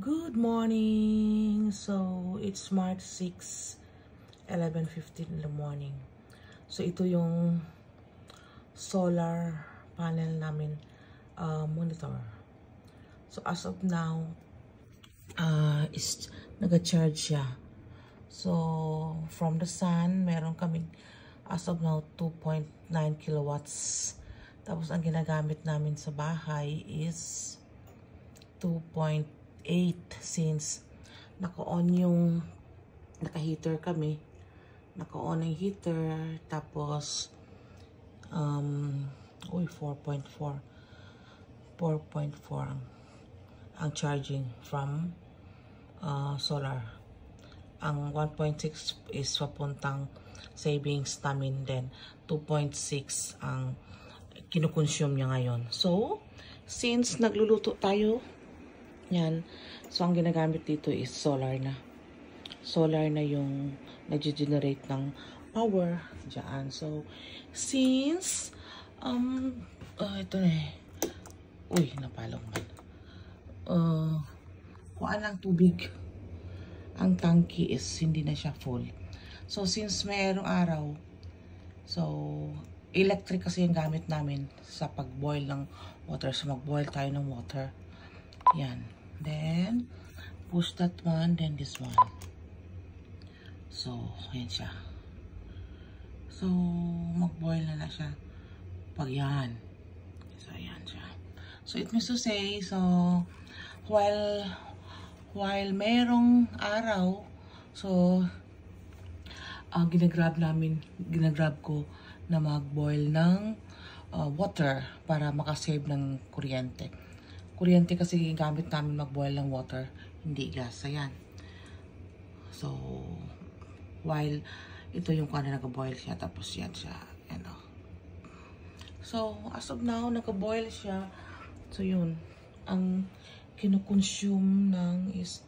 Good morning! So, it's March 6, 11:15 in the morning. So, ito yung solar panel namin monitor. So, as of now, is nag-charge siya. So, from the sun, meron kaming as of now 2.9 kilowatts. Tapos, ang ginagamit namin sa bahay is 2.8 since naka-on yung naka-heater kami. Naka-on yung heater. Tapos, 4.4 ang charging from solar. Ang 1.6 is papuntang savings namin, then 2.6 ang kinukonsume niya ngayon. So, since nagluluto tayo, yan, so ang ginagamit dito is solar na. Solar na yung nag-generate ng power dyan. So, since, ito na eh. Uy, napalong man. Kuhaan lang tubig. Ang tanki is hindi na siya full. So, since mayroong araw, so, electric kasi yung gamit namin sa pag-boil ng water. So, mag-boil tayo ng water. Yan. Then, push that one, then this one. So, yan siya. So, mag-boil na siya. Pag yan. So, yan siya. So, it means to say, so, while merong araw, so, ginagrab ko na mag-boil ng water para makasave ng kuryente. Kuryente kasi gamit namin mag-boil ng water, hindi gas. Ayan. So, while ito yung kung ano nag-boil siya, tapos yan siya. Ano. So, as of now, nag-boil siya. So, yun. Ang kinukonsume ng is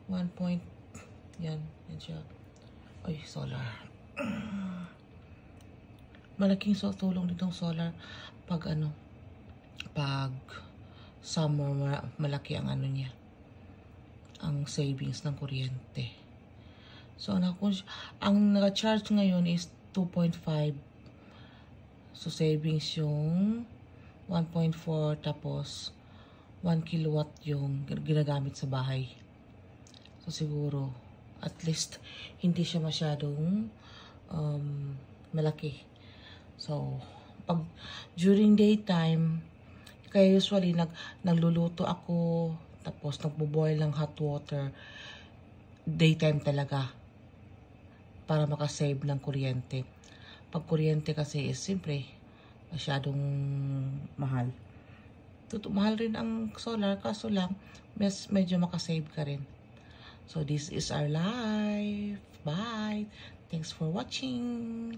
1 point. Yan. Yan siya. Ay, solar. Malaking tulong ditong solar pag ano, pag summer, malaki ang ano niya, ang savings ng kuryente. So, ang naka-charge ngayon is 2.5. So, savings yung 1.4 tapos 1 kilowatt yung ginagamit sa bahay. So, siguro, at least, hindi siya masyadong malaki. So, pag during daytime, kaya usually nagluluto ako, tapos nagbo-boil ng hot water, daytime talaga, para makasave ng kuryente. Pag kuryente kasi is siyempre masyadong mahal. Mahal rin ang solar, kaso lang medyo makasave ka rin. So this is our life. Bye. Thanks for watching.